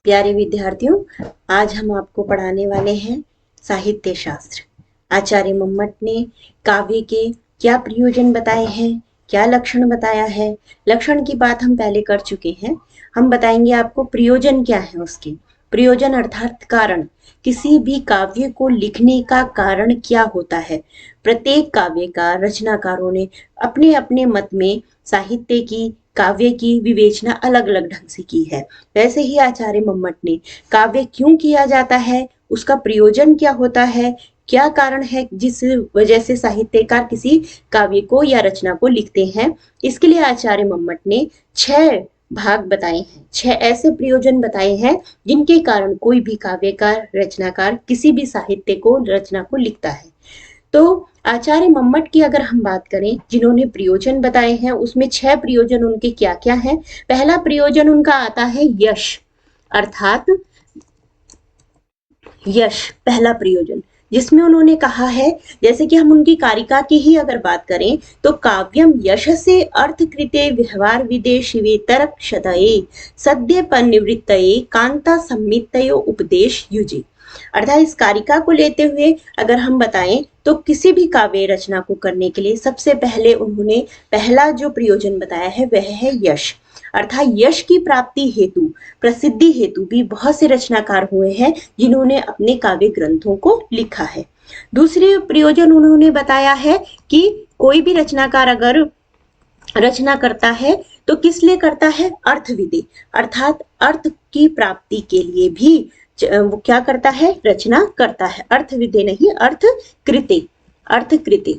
प्यारे विद्यार्थियों, आज हम आपको पढ़ाने वाले हैं साहित्य शास्त्र। आचार्य मम्मट ने काव्य के क्या प्रयोजन बताए हैं, क्या लक्षण बताया है। लक्षण की बात हम पहले कर चुके हैं। हम बताएंगे आपको प्रयोजन क्या है उसके। प्रयोजन अर्थात कारण, किसी भी काव्य को लिखने का कारण क्या होता है। प्रत्येक काव्य का रचनाकारों ने अपने अपने मत में साहित्य की, काव्य की विवेचना अलग अलग ढंग से की है। वैसे ही आचार्य मम्मट ने काव्य क्यों किया जाता है, उसका प्रयोजन क्या होता है, क्या कारण है जिस वजह से साहित्यकार किसी काव्य को या रचना को लिखते हैं, इसके लिए आचार्य मम्मट ने 6 भाग बताए हैं। 6 ऐसे प्रयोजन बताए हैं जिनके कारण कोई भी काव्यकार, रचनाकार किसी भी साहित्य को, रचना को लिखता है। तो आचार्य मम्मट की अगर हम बात करें, जिन्होंने प्रयोजन बताए हैं, उसमें 6 प्रयोजन उनके क्या क्या हैं। पहला प्रयोजन उनका आता है यश, अर्थात यश पहला प्रयोजन, जिसमें उन्होंने कहा है, जैसे कि हम उनकी कारिका की ही अगर बात करें तो काव्यम यश से अर्थकृते व्यवहार विदे शिवेतर क्षतये सद्य परिनिवृत्तये कांता सम्मितयो उपदेश युजे। अर्थात इस कारिका को लेते हुए अगर हम बताएं तो किसी भी काव्य रचना को करने के लिए सबसे पहले उन्होंने पहला जो प्रयोजन बताया है वह है यश। अर्थात यश की प्राप्ति हेतु, प्रसिद्धि हेतु भी बहुत से रचनाकार हुए हैं जिन्होंने अपने काव्य ग्रंथों को लिखा है। दूसरी प्रयोजन उन्होंने बताया है कि कोई भी रचनाकार अगर रचना करता है तो किस लिए करता है, अर्थविदे, अर्थात अर्थ की प्राप्ति के लिए भी वो क्या करता है, रचना करता है। अर्थविदे नहीं, अर्थकृते, अर्थकृते,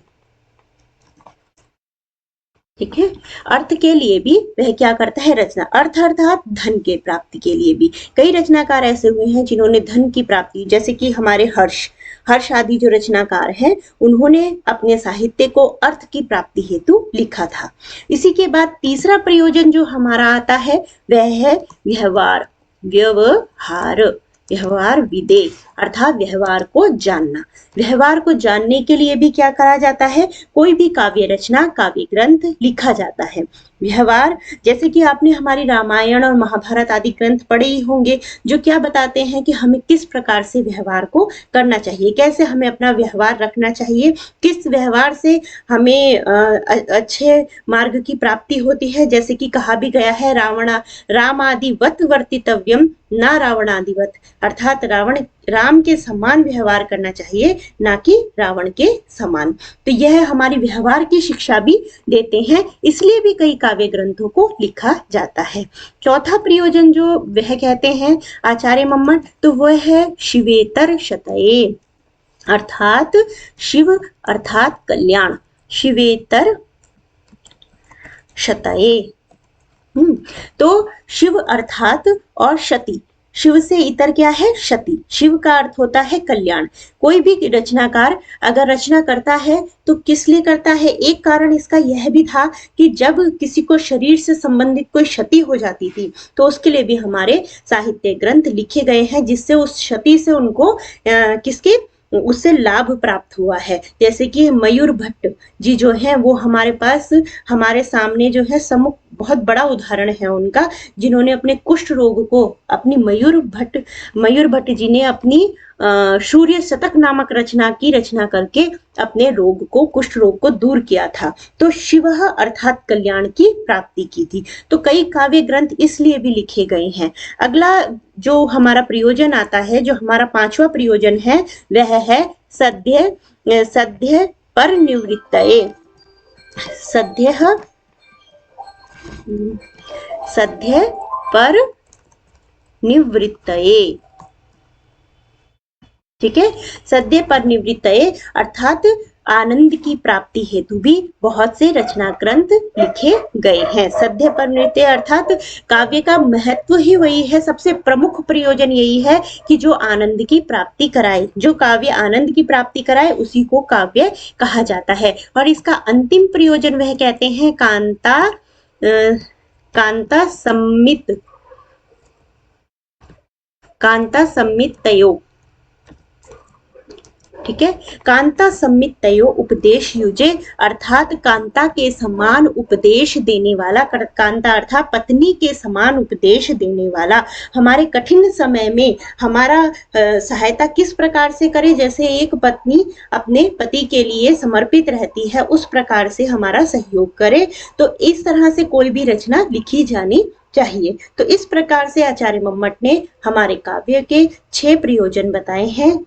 ठीक है। अर्थ के लिए भी वह क्या करता है, रचना। अर्थ अर्थात धन के प्राप्ति के लिए भी कई रचनाकार ऐसे हुए हैं जिन्होंने धन की प्राप्ति, जैसे कि हमारे हर्ष आदि जो रचनाकार हैं, उन्होंने अपने साहित्य को अर्थ की प्राप्ति हेतु लिखा था। इसी के बाद तीसरा प्रयोजन जो हमारा आता है वह है व्यवहार, व्यवहार, व्यवहार विदे, अर्थात व्यवहार को जानना। व्यवहार को जानने के लिए भी क्या करा जाता है, कोई भी काव्य रचना, काव्य ग्रंथ लिखा जाता है। व्यवहार, जैसे कि आपने हमारी रामायण और महाभारत आदि ग्रंथ पढ़े ही होंगे, जो क्या बताते हैं कि हमें किस प्रकार से व्यवहार को करना चाहिए, कैसे हमें अपना व्यवहार रखना चाहिए, किस व्यवहार से हमें अच्छे मार्ग की प्राप्ति होती है। जैसे कि कहा भी गया है, रामादिवत वर्तितव्यम ना रावणादिवत, अर्थात राम के समान व्यवहार करना चाहिए, ना कि रावण के समान। तो यह हमारी व्यवहार की शिक्षा भी देते हैं, इसलिए भी कई काव्य ग्रंथों को लिखा जाता है। चौथा प्रयोजन जो वह कहते हैं आचार्य मम्मट, तो वह है शिवेतर क्षतये, अर्थात शिव अर्थात कल्याण, शिवेतर क्षतये। तो शिव अर्थात और क्षति, शिव से इतर क्या है, क्षति। शिव का अर्थ होता है कल्याण। कोई भी रचनाकार अगर रचना करता है तो किस लिए करता है, एक कारण इसका यह भी था कि जब किसी को शरीर से संबंधित कोई क्षति हो जाती थी तो उसके लिए भी हमारे साहित्य ग्रंथ लिखे गए हैं, जिससे उस क्षति से उनको किसके उससे लाभ प्राप्त हुआ है। जैसे कि मयूर भट्ट जी जो है, वो हमारे पास, हमारे सामने जो है सम्मुख बहुत बड़ा उदाहरण है उनका, जिन्होंने अपने कुष्ठ रोग को, अपनी मयूर भट्ट जी ने अपनी सूर्य शतक नामक रचना करके अपने रोग को, कुष्ठ रोग को दूर किया था। तो शिवः अर्थात कल्याण की प्राप्ति की थी। तो कई काव्य ग्रंथ इसलिए भी लिखे गए हैं। अगला जो हमारा प्रयोजन आता है, जो हमारा 5वां प्रयोजन है, वह है सद्य पर निवृत्तये, सद्य पर निवृत्तये, ठीक है। सद्य पर निवृत्तये अर्थात आनंद की प्राप्ति हेतु भी बहुत से रचना ग्रंथ लिखे गए हैं। सद्य पर निवृत्तये अर्थात काव्य का महत्व ही वही है, सबसे प्रमुख प्रयोजन यही है कि जो आनंद की प्राप्ति कराए, जो काव्य आनंद की प्राप्ति कराए उसी को काव्य कहा जाता है। और इसका अंतिम प्रयोजन वह कहते हैं कांता सम्मितयो, ठीक है। कांता सम्मितयो उपदेश युजे, अर्थात कांता के समान उपदेश देने वाला, कांता अर्थात पत्नी के समान उपदेश देने वाला। हमारे कठिन समय में हमारा सहायता किस प्रकार से करे, जैसे एक पत्नी अपने पति के लिए समर्पित रहती है उस प्रकार से हमारा सहयोग करे। तो इस तरह से कोई भी रचना लिखी जानी चाहिए। तो इस प्रकार से आचार्य मम्मट ने हमारे काव्य के 6 प्रयोजन बताए हैं।